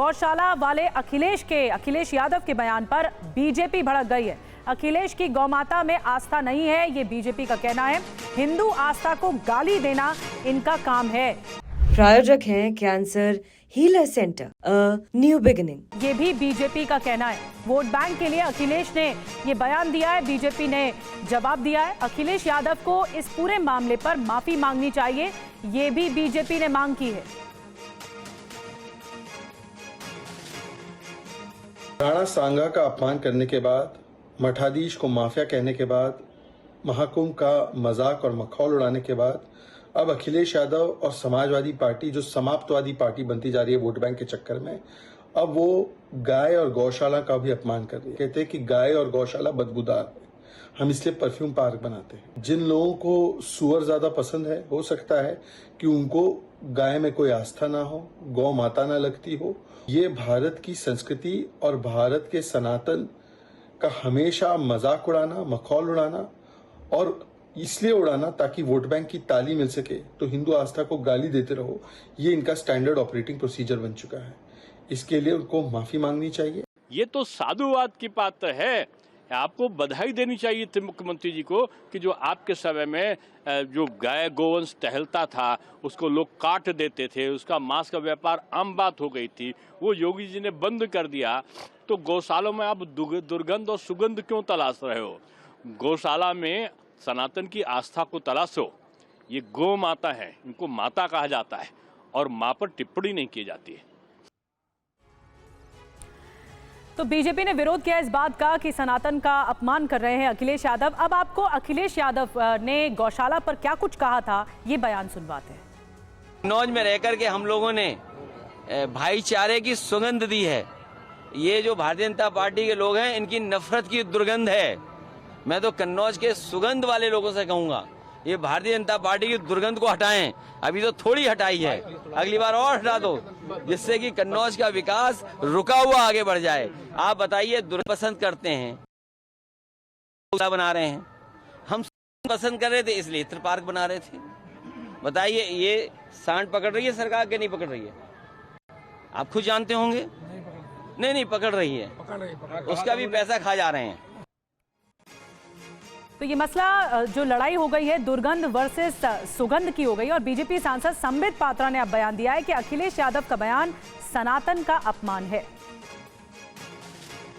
गौशाला वाले अखिलेश यादव के बयान पर बीजेपी भड़क गई है। अखिलेश की गौमाता में आस्था नहीं है, ये बीजेपी का कहना है। हिंदू आस्था को गाली देना इनका काम है। प्रायोजक हैं cancer healer centre, new beginning. ये भी बीजेपी का कहना है। वोट बैंक के लिए अखिलेश ने ये बयान दिया है, बीजेपी ने जवाब दिया है। अखिलेश यादव को इस पूरे मामले पर माफी मांगनी चाहिए, ये भी बीजेपी ने मांग की है। राणा सांगा का अपमान करने के बाद, मठाधीश को माफिया कहने के बाद, महाकुंभ का मजाक और मखौल उड़ाने के बाद अब अखिलेश यादव और समाजवादी पार्टी जो समाप्तवादी पार्टी बनती जा रही है वोट बैंक के चक्कर में, अब वो गाय और गौशाला का भी अपमान कर रही है। कहते हैं कि गाय और गौशाला बदबूदार है, हम इसलिए परफ्यूम पार्क बनाते हैं। जिन लोगों को सुअर ज्यादा पसंद है, हो सकता है कि उनको गाय में कोई आस्था ना हो, गौ माता ना लगती हो। ये भारत की संस्कृति और भारत के सनातन का हमेशा मजाक उड़ाना, मखौल उड़ाना, और इसलिए उड़ाना ताकि वोट बैंक की ताली मिल सके, तो हिंदू आस्था को गाली देते रहो, ये इनका स्टैंडर्ड ऑपरेटिंग प्रोसीजर बन चुका है। इसके लिए उनको माफी मांगनी चाहिए। ये तो साधुवाद की पात्र है। आपको बधाई देनी चाहिए थी मुख्यमंत्री जी को कि जो आपके समय में जो गाय गोवंश टहलता था उसको लोग काट देते थे, उसका मांस का व्यापार आम बात हो गई थी, वो योगी जी ने बंद कर दिया। तो गौशालों में आप दुर्गंध और सुगंध क्यों तलाश रहे हो? गौशाला में सनातन की आस्था को तलाशो। ये गौ माता है, इनको माता कहा जाता है और मां पर टिप्पणी नहीं की जाती है। तो बीजेपी ने विरोध किया इस बात का कि सनातन का अपमान कर रहे हैं अखिलेश यादव। अब आपको अखिलेश यादव ने गौशाला पर क्या कुछ कहा था, ये बयान सुनवाते हैं। कन्नौज में रहकर के हम लोगों ने भाईचारे की सुगंध दी है। ये जो भारतीय जनता पार्टी के लोग हैं, इनकी नफरत की दुर्गंध है। मैं तो कन्नौज के सुगंध वाले लोगों से कहूंगा, ये भारतीय जनता पार्टी की दुर्गंध को हटाएं। अभी तो थोड़ी हटाई है, अगली बार और हटा दो, जिससे कि कन्नौज का विकास रुका हुआ आगे बढ़ जाए। आप बताइए, दुर्गंध पसंद करते हैं, बना रहे हैं। हम पसंद कर रहे थे इसलिए इत्र पार्क बना रहे थे। बताइए, ये सांड पकड़ रही है सरकार के नहीं पकड़ रही है? आप खुद जानते होंगे। नहीं पकड़ रही है, उसका भी पैसा खा जा रहे हैं। तो ये मसला जो लड़ाई हो गई है दुर्गंध वर्सेस सुगंध की हो गई, और बीजेपी सांसद संबित पात्रा ने अब बयान दिया है कि अखिलेश यादव का बयान सनातन का अपमान है।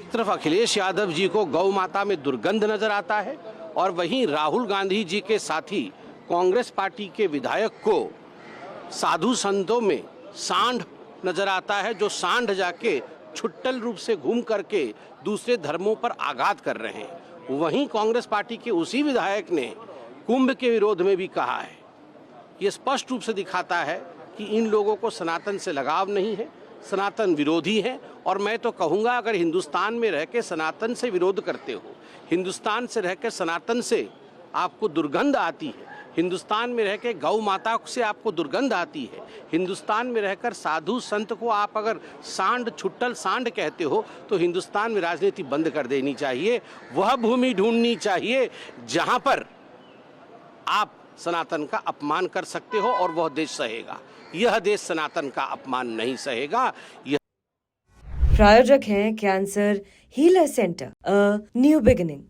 एक तरफ अखिलेश यादव जी को गौ माता में दुर्गंध नजर आता है, और वहीं राहुल गांधी जी के साथी कांग्रेस पार्टी के विधायक को साधु संतों में सांड नजर आता है, जो सांड जाके छुट्टल रूप से घूम करके दूसरे धर्मों पर आघात कर रहे हैं। वहीं कांग्रेस पार्टी के उसी विधायक ने कुंभ के विरोध में भी कहा है। ये स्पष्ट रूप से दिखाता है कि इन लोगों को सनातन से लगाव नहीं है, सनातन विरोधी है। और मैं तो कहूँगा, अगर हिंदुस्तान में रह के सनातन से विरोध करते हो, हिंदुस्तान से रह के सनातन से आपको दुर्गंध आती है, हिंदुस्तान में रह के गौ माता से आपको दुर्गंध आती है, हिंदुस्तान में रहकर साधु संत को आप अगर सांड, छुट्टल सांड कहते हो, तो हिंदुस्तान में राजनीति बंद कर देनी चाहिए। वह भूमि ढूंढनी चाहिए जहां पर आप सनातन का अपमान कर सकते हो, और वह देश सहेगा। यह देश सनातन का अपमान नहीं सहेगा। प्रायोजक हैं cancer healer centre, new beginning.